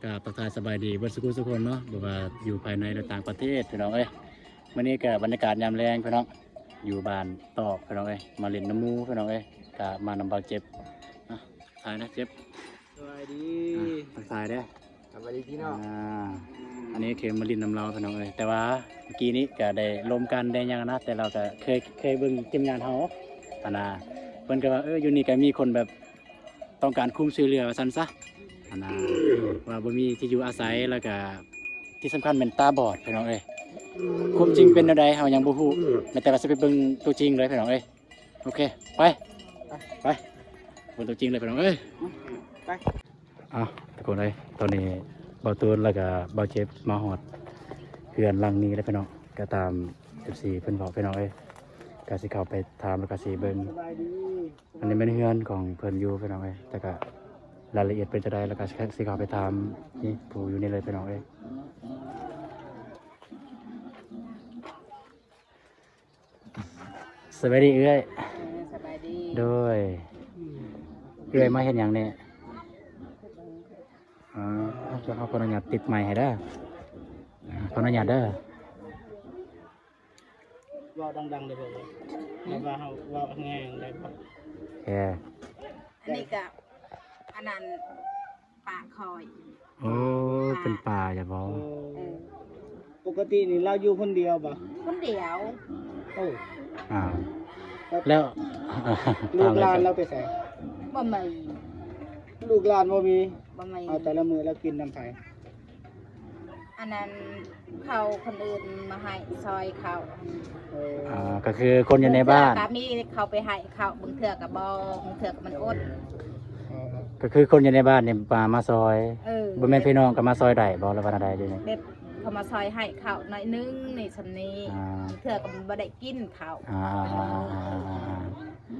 กับทักทายสบายดีเบิดสุขุสุกคนเนาะบ่ว่าอยู่ภายในหรือต่างประเทศพี่น้องเอ้ยมื้อนี้ก็บรรยากาศยามแลงพี่น้องอยู่บ้านตอกพี่น้องเอ้ยมาเล่นน้ำหมูพี่น้องเอ้ยก็มานำเบาเจ็บอ่ะทายนะเจ็บ สวัสดี ทักทายเด้อ สวัสดีพี่น้อง อันนี้คือมาลินน้ำเราพี่น้องเอ้ยแต่ว่าเมื่อกี้นี้ก็ได้ลมกันได้หยังนะแต่เราก็เคยเบิ่งทีมงานเฮาอันน่ะเพิ่นก็ว่าอยู่นี่ก็มีคนแบบต้องการคุ้มช่วยเหลือว่าซั่นซะอันน่ะว่าบ่มีที่อยู่อาศัยแล้วก็ที่สำคัญเป็นตาบอดพี่น้องเอ้ยความจริงเป็นแนวใดเฮายังบ่ฮู้แต่ว่าสิไปเบิ่งตัวจริงเลยพี่น้องเอ้ยโอเคไปเบิ่งตัวจริงเลยพี่น้องเอ้ย ไป อ้าวทุกคนเลยตอนนี้เบาตูนแล้วก็เบาเจ็บมาหอดเพื่อนหลังนี้แล้วพี่น้องก็ตาม FC เพิ่นบอกพี่น้องเอ้ยก็สิเข้าไปถามแล้วก็สิเบิ่ง สบายดี อันนี้เป็นเฮือนของเพิ่นอยู่พี่น้องเอ้ยแต่ก็รายละเอียดเป็นจะได้แล้วก็สิเข้าไปถามนี่ผู้อยู่นี่เลยพี่น้องเอ้ยสวัสดีเอ้ย สบายดี โดยเอ้ยมาเฮ็ดหยังเนี่ยจะเอาขออนุญาตติดไมค์ให้ได้ขออนุญาตเด้อ ว่าดังๆเลยเพื่อนแล้วว่าเขาว่าแง่งได้ปะ แค่ อันนี้กับอันนั้นปากคอย โอ้เป็นป่าอย่าบอก เออ ปกตินี่เราอยู่คนเดียวปะ คนเดียว โอ้ อ้าวแล้ว ลูกหลานเราไปใส่ บ่มี ลูกหลานบ่มี บ่มี เอาแต่ละมือเรากินน้ำไผ่ อันนั้นเขาคนอื่นมาให้ซอยเขา เออ ก็คือคนอยู่ในบ้าน บางเทื่อก็มีเขาไปให้เขาบางเถื่อกับบ่บางเถื่อกับมันอด ก็คือคนอยู่ในบ้านเนี่ยมาซอย เออ บ่แม่นพี่น้องก็มาซอยได้บ่แล้ววันใดเดี๋ยวนี้ เด็บเขามาซอยให้เขาหน่อยนึงนี่สำนี้ อ่า บางเถื่อกับมันบ่ได้กินเขา อ่า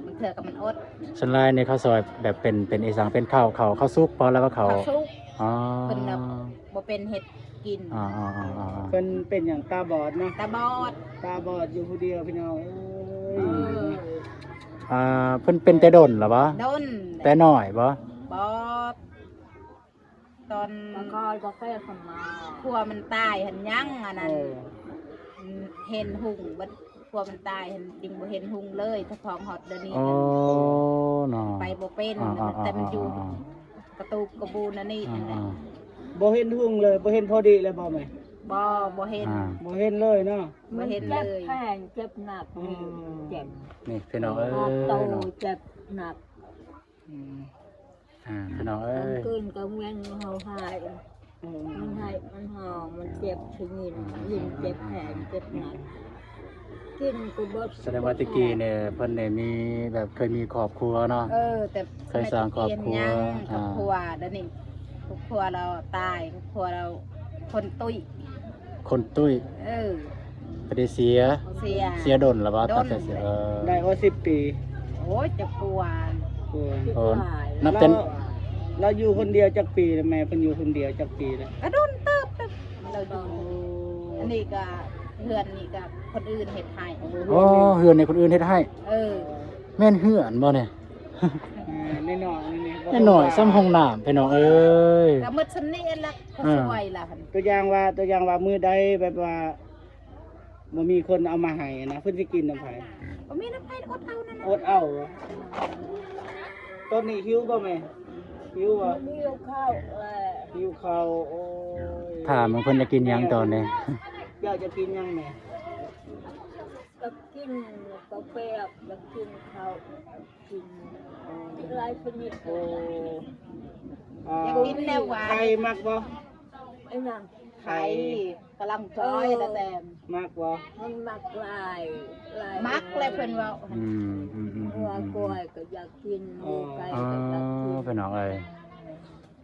บางเถื่อกับมันอด ส่วนหลายในข้าวซอยแบบเป็นอีสานเป็นข้าวสุกพอแล้วว่าเขา เขาสุก อ๋อ เพิ่นน่ะบ่เป็นเห็ดกิน อ๋อ เป็นอย่างตาบอดเนาะ ตาบอด ตาบอดอยู่คนเดียวพี่น้อง เออ เพิ่นเป็นแต่ดนเหรอบ่ โดน แต่น้อยบ่ บอดตอน ก็จะแค่คนมา ครัวมันตายเห็นยังอัน เอ นั้น อ เห็นหุงบัดครัวมันตายเห็นจริงบ่เห็นหุงเลยถ้าของฮอตเดี๋ยวนี้ โอ้เนาะ ไปบ่เป็นแต่มันอยู่ประตูกระบูนนั่นนี่นั่นแหละ บ่เห็นหุ่งเลยบ่เห็นพอดีเลยบ่แม่ บ่เห็น บ่เห็นเลยเนาะ บ่เห็นเล เจ็บ ย แพงเจ็บหนักเจ็บ นี่พี่น้องเอ้ย โต เนาะ เจ็บหนัก อืม พี่น้องเอ้ กลาง ย คืนก็เวียนเขาหาย เออ มันหายมันหอมมันเจ็บถึงยินเจ็บแผลเจ็บหนักกินกูบด แสดงว่าตะกี้เนี่ยเพิ่นเนี่ยมีแบบเคยมีครอบครัวเนาะ แต่ เคยสร้างครอบครัว ยังครอบครัวเดี๋ยวนี้ครอบครัวเราตายครอบครัวเราคนตุ้ย คนตุ้ย เออ ไปได้เสีย เสีย ดนหรือว่า ดน ตั้งแต่เสีย ได้ว่า10 ปี โอ้ยจะกลัว กลัว ที่ โอ้ ตาย นับเป็น เราอยู่คนเดียวจักปีแล้วแม่เพิ่นอยู่คนเดียวจักปีแล้ว กระโดนเติบเติบเราอยู่อันนี้ก็เพื่อนนี่ก็คนอื่นเห็ดให้ อ๋อเฮือนในคนอื่นเฮ็ดให้ เออ แม่นเฮือนบ่เนี่ย แน่นอนนี่ แน่หน่อยซ้ำห้องน้ำพี่น้องเอ้ย ก็มืดสนิทละก็สวยละหั่น ตัวอย่างว่ามือใดแบบว่าบ่มีคนเอามาให้นะเพิ่นสิกินน้ำไผ บ่มีน้ำไผอดเอานั่น อดเอาต้นนี้หิวบ่แม่หิวบ่ เลี้ยวเข้าแหละ หิวข้าวโอ้ย ถามมันเพิ่นจะกินหยังตอนนี้ อยากจะกินหยังแม่ ก็กินกาแฟก็กินข้าวกินหลายชนิด โอ้ อยากกินแนวหวาน ไข่มักบ่ ไอ้นั่น ไข่กำลังจ้อยละแต่ มักบ่ มันมักลายลาย มักเลยเพิ่นว่า วัวกล้วยก็อยากกินหมูไก่ อ๋อ ก็อยากกิน พี่น้องเอ้ย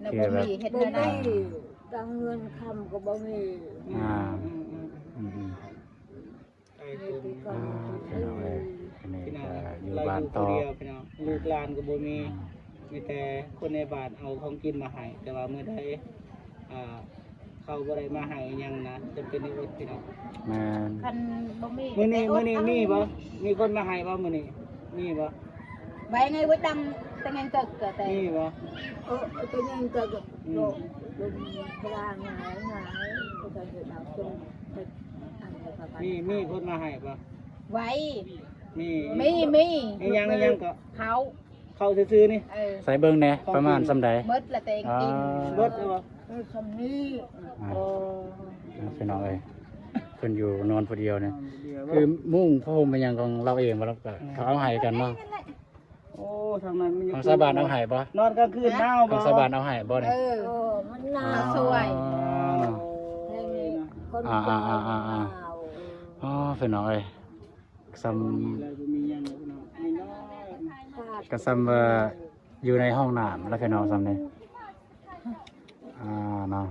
ในบ่มีเฮ็ด บ่ แนวใด มีตังเงินคำก็บ่มี อ่า อืม พี่ มีที่ น้อง คำ เอ้ยอันนี้ พี่น้อง ก็อยู่ เรา บ้าน อยู่ ต่ คน อ เดียวพี่น้องลูกหลานก็บ่มีมีแต่คนในบ้านเอาของกินมาให้แต่ว่ามื้อใดเขาบ่ได้มาให้หยังนะจำเป็นที่อดพี่น้อง แม่น คันบ่มี มื้อนี้มีบ่มีคนมาให้บ่มื้อนี้มีบ่ ไว้ไงไว้ดังแต่งงเกิดก็แต่ มีบ่ ก็ยังจะโล ลมพลางหงายก็จะเห็นเอาจนเป็นอันนี้ก็ไป มีคนมาให้ป่ะ ไว้ มี มี ยังก็ เขา เข้าซื้อๆนี่ ใส่เบิ่งแหน่ประมาณซำใด เบิดละเตงกิน รถเลยป่ะ คำนี้ อ่า โอ้ พี่น้องเอ้ยเพิ่นอยู่นอนผู้เดียวเนี่ยคือมุ่งผ้าห่มเป็นหยังของเราเองบ่แล้วก็เขาเอาให้กันเนาะ โอ้ทางนั้นมัน ของสาบานเอาให้บ่ นอนกลางคืนหนาว ข บ่ องสาบานเอาให้บ่เนี่ย โอ้มันหนาว สวย ให้มีคน อ่า หนาว อ๋อพี่น้องเอ้ยซ้ อะไรบ่มีหยังเลยพี่น้องนี่น้อย ำก็ซ้ำว่าอยู่ในห้องน้ำแล้วพี่น้องซ้ำนี่เนาะ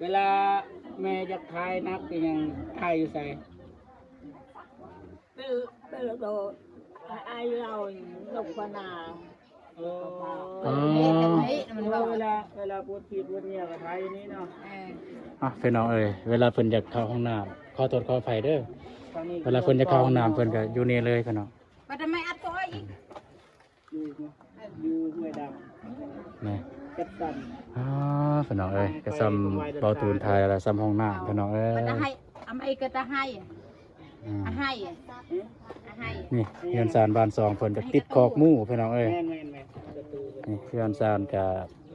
เวลาแม่จะทายนักก็ยังทายอยู่ใส่ เป็นโดดไอเราลงพนา โอ้ นี่แต่นี้มันบอก เวลาปวดขีดปวดเนี่ยก็ทายอยู่นี่เนาะ พี่น้องเอ้ยเวลาเพิ่นอยากเข้าห้องน้ำขอโทษขออภัยเด้อ ทางนี้ เวลาเพิ่นจะเข้าห้องน้ำเพิ่นก็อยู่นี่เลยพี่น้อง ว่าทำไมอัดตัวอีก อยู่ห้วยด นี่ ำกัดสั่น พี่น้องเอ้ยก็ซ้ำเป่าตูนไทยแล้วซ้ำห้องน้ำพี่น้องเอ้ย ก็จะให้อำไอก็จะให้ อืม ให้ให้ นี่เฮือนซานบ้านซองเพิ่นก็ติดคอกหมู่พี่น้องเอ้ย แม่นประตู นี่เฮือนซานก็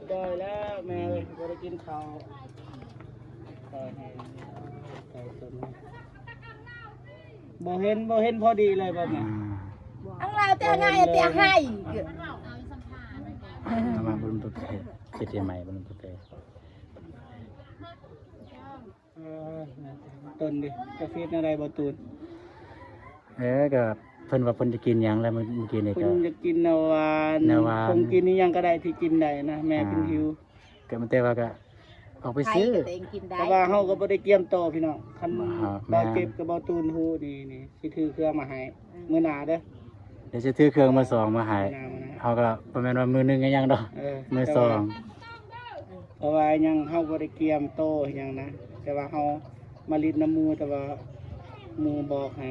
ได้แล้วแม่เลยบ่ได้กินข้าวต่อยให้ต่อยต้นบ่เห็นพอดีเลยบ่แม่ อังเราจะให้จะให้ เอามาบนตัวเพจคิดยังไงบนตัวเพจ ต้นดิกาแฟอะไรบ่ตูน ก็เพิ่นว่าเพิ่นจะกินหยังแล้วเมื่อกี้นี่ คุ ก็ ณจะกินนาวาน นาวาน คงกินนี่ยังก็ได้ที่กินได้นะแม่เป็นหิว ก็มันแต่ว่าก็ออกไป ให้ ซื้อ ก็เองกินได้ แต่ว่าเฮาก็บ่ได้เตรียมโตอพี่น้องคัน แม่ บ่เก็บกับบ่ตูนฮู้นี่สิถือเครื่องมาให้มื้อหน้าเด้อ เดี๋ยวจะถือเครื่องมาสองมาให้ มื้อหน้า เฮาก็ประมาณว่ามือหนึงก็ยังดอก มือสอง เพราะว่ายังเฮาบ่ได้เตรียมโตอหยังนะแต่ว่าเฮามาลิดน้ำหมูแต่ว่าหมูบอกให้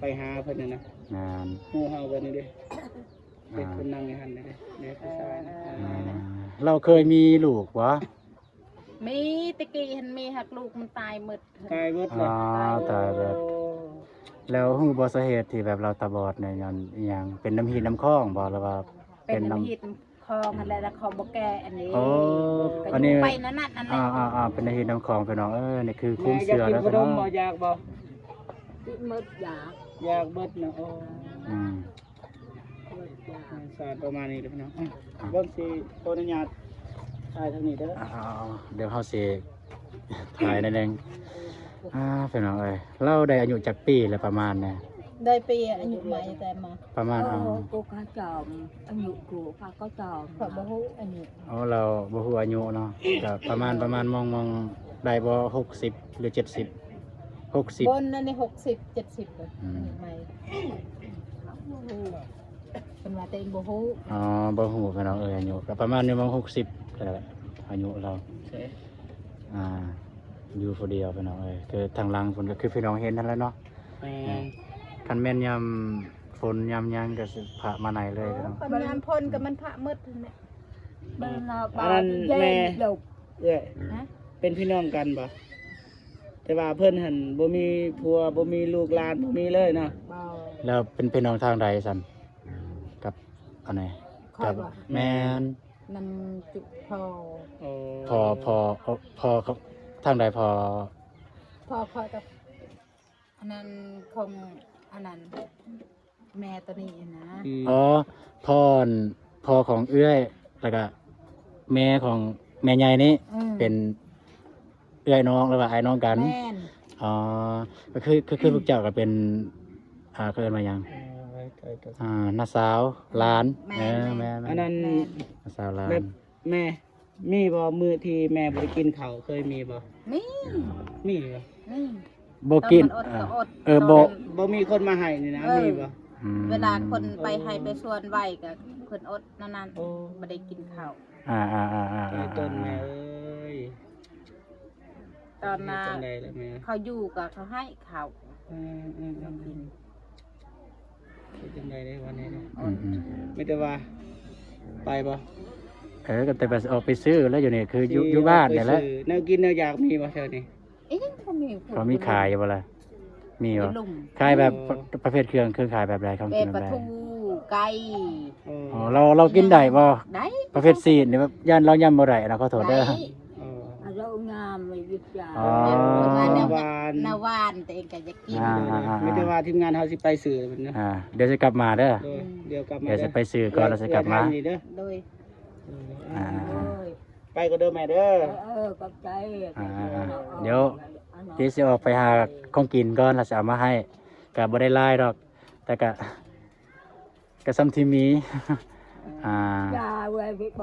ไปหาเพิ่นน่ะนะ งาน หมูเฮาก็นี่เด้เป็นคนนั่งอยู่หั่นนี่เด้เด็กผู้ชายนะ เราเคยมีลูกบ่ มีตะกี้เห็นมีหักลูกมันตายหมด ตายเบิดเลย ตายแบบแล้วฮู้บ่สาเหตุที่แบบเราตาบอดเนี่ยย้อนอิหยังเป็นน้ำหีน้ำข้องบ่หรือว่า เป็นน้ำหิดคอมันแล้วคอบ่แก่อันนี้ โอ้ ก็ อัน อ นี้ ยู่ไปนั่นน่ะนั่นแหละ เป็นน้ำหีน้ำข้องพี่น้องนี่คือคุ้ม แม่อยาก เสือ กิน แล้ว ข พี่ น น้อ ม ง บ่อยากบ่ ที่มืดอยาก อยากเบิดนะโอ้ อืม มืดอยาก สารประมาณนี้เด้อพี่น้องเบิ่งสิขออนุญาตถ่ายทางนี้เด้อ เดี๋ยวเขาสิถ่ายในแดงเป็นน้องเราได้อายุจากปีแล้วประมาณเนี่ย ได้ปีอายุใหม่แต่มา ประมาณ กูก็จอมอายุกูก็จอม ขอบ่ฮู้อายุ เราบ่ฮู้อายุเนาะก็ประมาณมองได้บ่60หรือ70 60 บนนั่นนี่60 70เลยอายุใหม่เป็นว่าตัวเองบ่ฮู้ บ่ฮู้พี่น้องอายุก็ประมาณอยู่มอง60ก็อายุเราอยู่ผู้เดียวพี่น้องคือทางหลังฝนก็คือพี่น้องเห็นนั่นแหละเนาะ แม่ คันแม่นยามฝนยามหยังก็สิพามาไหนเลยพี่น้อง ปัญญามพ่นกับมันพระมืดนั่นแหละ บ้านเรา อั บ้าน นั้น เย็ แม่ นหลบ เอ้ย นะ เป็นพี่น้องกันบ่แต่ว่าเพิ่นหั่นบ่มีผัวบ่มีลูกหลานบ่มีเลยเนาะ เบา แล้วเป็นพี่น้องทางใดซั่นกับอันไหนกับแม่น นำจุพอ โอ้ พอเขาทางใดพอ พอกับอันนั้นคงอันนั้นแม่ตัวนี้นะ อ๋อพ่อของเอื้อยแล้วก็แม่ของแม่ใหญ่นี่เป็นเอื้อยน้องหรือว่าไอ้น้องกัน แม่น อ๋อก็คือพวกเจ้าก็เป็นเขาเอิ้นว่าหยังน้าสาวหลานแม่ อันนั้น น้าสาวหลาน แบบแม่มีบ่มื้อที่แม่บ่ได้กินข้าวเคยมีบ่ มี มีบ่ นี่ บ่กิน ตอมัอด บ่ บ่มีคนมาให้นี่นะมีบ่ เวลาคนไปให้ไปชวนไหวกับคนอดนั่น โอ้ ๆไม่ได้กินข้าว ไอ้ต้นแม่เอ้ย ตอนน่ะ จังได๋ล่ะแม่ เขาอยู่กับเขาให้ข้าว เรากินจังได๋ได้วันนี้นะ อืม ไม่แต่ว่าไปบ่ ก็แต่แบบออกไปซื้อแล้วอยู่นี่คืออยู่บ้านเนี่ยแหละ แนวกินแนวอยากมีบ่เท่านี้ เอ๊ะเขามี เขามีขายบ่ล่ะมีบ่ ลุง ขายแบบประเภทเครื่องขายแบบใดของ เป็ กิ ด น ป แบ ลา บใด ทูไก่ อ๋อเรากินได้บ่ ได้ ประเภทซีดนี่แบบย่านเราย่ำบ่ได้นะขอโทษเด้อ เรางามไม่ยึดยา อ๋อ นาวานแต่เองก็จะกิน ไม่ได้ว่าทีมงานเฮาสิไปสื่อมันนะ เดี๋ยวจะกลับมาเด้อ เดี๋ยวกลับมา เดี๋ยวจะไปซื้อก่อนแล้วจะกลับมา เด้อ โดย อ่า ไปก็เด้อแม่เด้อ ขอบใจ เดี๋ยวที่สิออกไปหาของกินก่อนแล้วจะเอามาให้ก็บ่ได้หลายดอก แต่ก็ซ้ำที่มี ยาเว้ยพี่โบ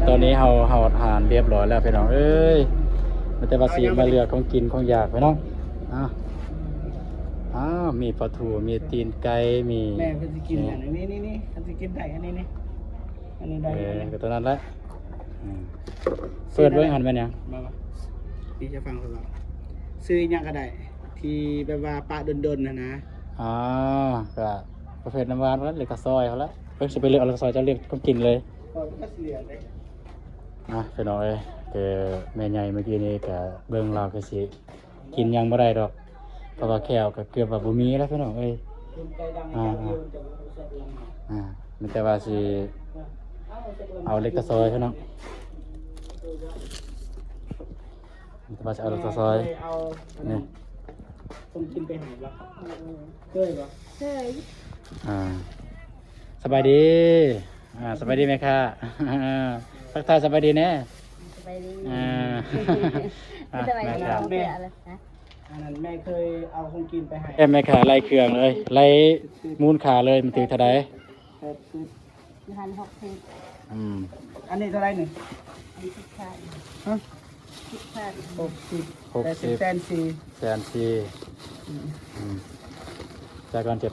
ตอนนี้เฮาทานเรียบร้อยแล้วพี่น้องเอ้ยมันแต่ว่าสิมาเลือกของกินของอยากพี่น้องอ้าวมีปลาทูมีตีนไก่มี แม่เพิ่นสิกินอันนี้นี่เพิ่นสิกินได้อันนี้นี่อันนี้ได้ ก็ตัวนั้นแหละเปิดเบิ่งหันไปเนี่ย มาพี่จะฟังเพิ่นว่าซื้อหยังก็ได้ ที่แบบว่าปะดนๆนะ อ๋อก็ประเภทน้ำหวานแล้วเหลือกระซอยเขาละเพิ่งจะไปเลือกเอากระซอยจะเลือกของกินเลย ก็สิเหลือได้ พี่น้องเอ้ยคือแม่ใหญ่เมื่อกี้นี้ก็เบิ่งเราคือสิกินยังบ่ได้ดอกเพราะว่าแขวก็เกือบว่าบ่มีแล้วพี่น้องเอ้ย กินไก่ดังจะบ่รู้สึกยัง มันแต่ว่าสิเอาเล็กกระซอยพี่น้องมันแต่ว่าจะเอาเล็กกระซอย เอา นี่ ผมกินไปหาบ่เคยบ่ เฮ้ย สบายดีสบายดีไหมคะทักทายสบายดีแน่ สบายดี สบายดี แม่อันนั้นแม่เคยเอาของกินไปให้ แม่ขาไล่เครื่องเลยไล่มูลขาเลยมันถือเท่าใด 160 อันนี้เท่าไหร่นี่ 10พัน ฮะ 10พัน 60 แสนสี่ แสนสี่จากก่อนเจ็บ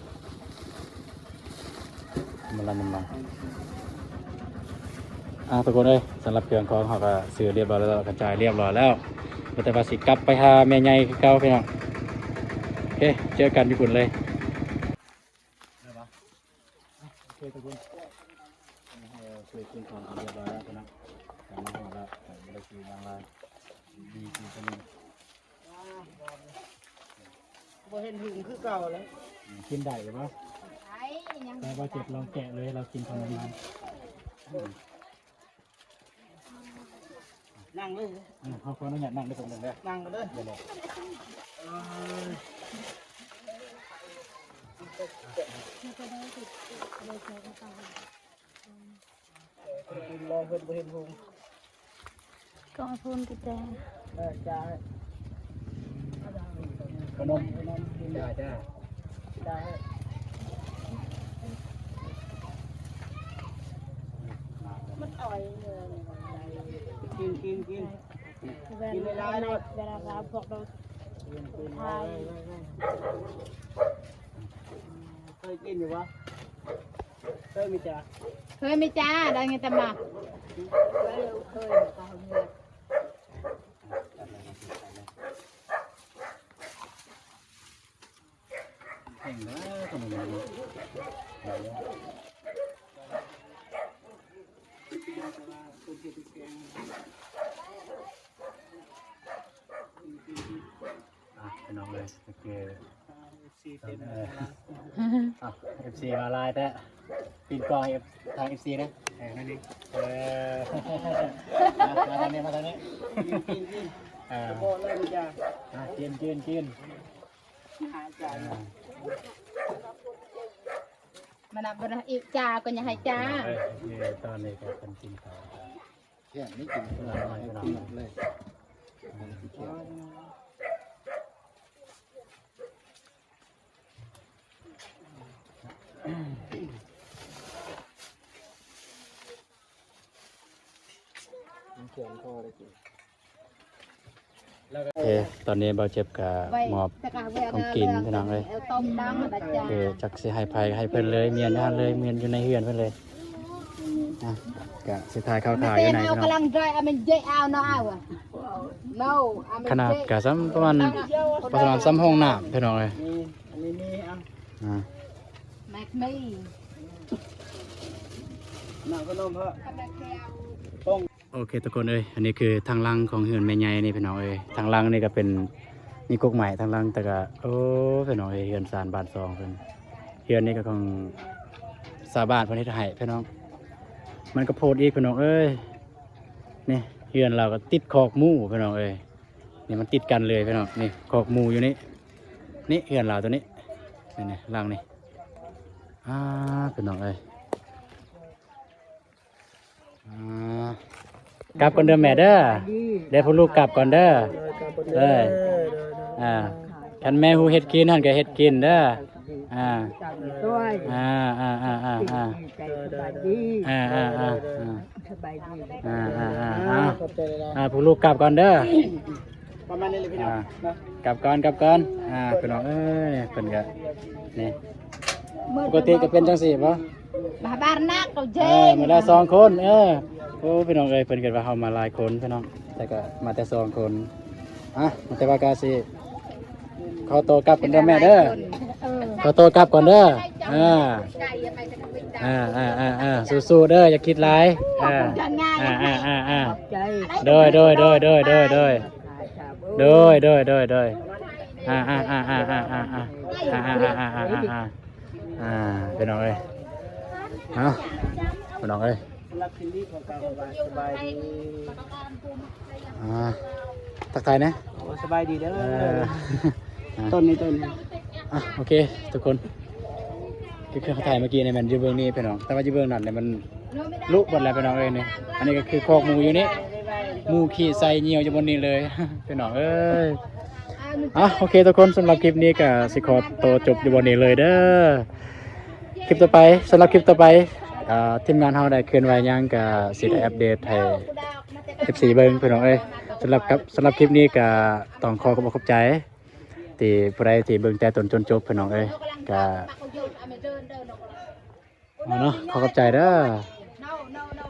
มันทุกคนเอ้ยสำหรับเครื่องของเขาก็ซื้อเรียบร้อยแล้วกระจายเรียบร้อยแล้วแต่ว่าสิกลับไปหาแม่ใหญ่คือเก่าพี่น้องโอเคเจอกันญี่ปุ่นเลยโอเคทุกคนช่วยกินของเรียบร้อยแล้วพี่น้องกลับมาหอแล้วไม่ได้กินอย่างไรดีกินตัวนี้ บ่เห็นหุงคือเก่าแล้ว กินได้หรือเปล่า ไอ้ยัง แต่ว่าเจ็บลองแกะเลยเรากินทำนาน นั่งเลย เขาคนนั้นอยากนั่งได้ตรงนั้นได้ นั่งกันเลย เดี๋ยวเลย รอเพิ่นบ่เห็นหุง ก็พูนกี่แจง จ้า ขนมจ้าจ้า จ้ามันอ่อยเลยกินกินกิน เวลาเราพวกเราไทย เคยกินอยู่ปะเคยมีจ้า เคยไหมจ้าได้ไงแต่มา เราเคยมาทำงาน แข่งแล้วขนมนี้พี่น้องเลยโอเคFC มาลายแต่ปีนกองทาง FC นะนั่นเองมาทางนี้มาทางนี้ กินกิน โบเลยมีจ้า กิน หาจ่าย มันนับเป็นอีกจ้าก็ยังให้จ้า ตอนนี้ก็เป็นกินข้าว แค่นี้กิน เราไม่เรา เลย เขียนคอได้กิน โอเคตอนนี้เบาเจ็บกับหมอบของกินพี่น้องเลย ต้มดังนะจ้า คือจักสิให้ภัยให้เพิ่นเลยเมียนย่านเลยเมียนอยู่ในเฮือนเพิ่นเลยกะสิทายข้าวขายอยู่ไหน เอา พี่น้อง กำลังใจเอามันเจ๊เอาเนาะเอาอ่ะ no ขนาดกะซ้ำประมาณซ้ำห้องน้ำพี่น้องเลย มีอันนี้มีอ่ะ แม็กมี่ หนังขนมเพราะ กำลังแค่เอา โอเคทุกคนเอ้ยอันนี้คือทางลังของเฮือนแม่ใหญ่นี่พี่น้องเอ้ยทางลังนี่ก็เป็นมีกกใหม่ทางลังแต่ก็โอ้พี่น้องเอ้ยเฮือนซานบ้านซองเพิ่นเฮือนนี่ก็ของสาบานเพิ่นเฮ็ดให้พี่น้องมันก็โพดอีกพี่น้องเอ้ยนี่เฮือนเราก็ติดคอกหมูพี่น้องเอ้ยนี่มันติดกันเลยพี่น้องนี่คอกหมูอยู่นี่นี่เฮือนเราตัวนี้นี่ลังนี่พี่น้องเอ้ยกลับก่อนเด้อแม่เด้อเดี๋ยวพวกลูกกลับก่อนเด้อเอ้ยคันแม่ฮูเฮ็ดกินหั่นก็เฮ็ดกินเด้อด้วย ใจสบายดีพวกลูกกลับก่อนเด้อ ประมาณนี้เลยพี่น้องนะ กลับก่อนพี่น้องเอ้ยเพิ่นก็นี่ปกติก็เป็นจังซี่บ่ บ้านนักเราเจ๊ มาได้2คนโอ้พี่น้องเอ้ยเพิ่นก็ว่าเฮามาหลายคนพี่น้องแต่ก็มาแต่2คนมาแต่ว่ากาสิขอตัวกลับก่อนเด้อแม่เด้อขอตัวกลับก่อนเด้อสู้ๆเด้ออย่าคิดร้ายใจ โดยพี่น้องเอ้ยพี่น้องเอ้ย สำหรับคืนนี้ขอกล่าวว่าสบายดี ทักทายนะ สบายดีเด้อต้นนี้ โอเคทุกคนคือเขาถ่ายเมื่อกี้ในมันอยู่เบื้องนี้พี่น้องแต่ว่าอยู่เบื้องนั้นเนี่ยมันลุกหมดแล้วพี่น้องเอ้ยนี่อันนี้ก็คือคอกหมูอยู่นี่หมูขี่ใส่เหนียวอยู่บนนี้เลย พี่น้องเอ้ยโอเคทุกคนสำหรับคลิปนี้ก็สิขอตัวจบอยู่บนนี้เลยเด้อคลิปต่อไปสำหรับคลิปต่อไปทีมงานเราได้เคลื่อนไหวยังก็สิได้อัปเดตให้ FC เบิ่งพี่น้องเอ้ยสำหรับคลิปนี้ก็ต้องขอบใจที่ผู้ใดที่เบิ่งแต่ต้นจนจบพี่น้องเอ้ยก็เนาะขอบใจเด้อ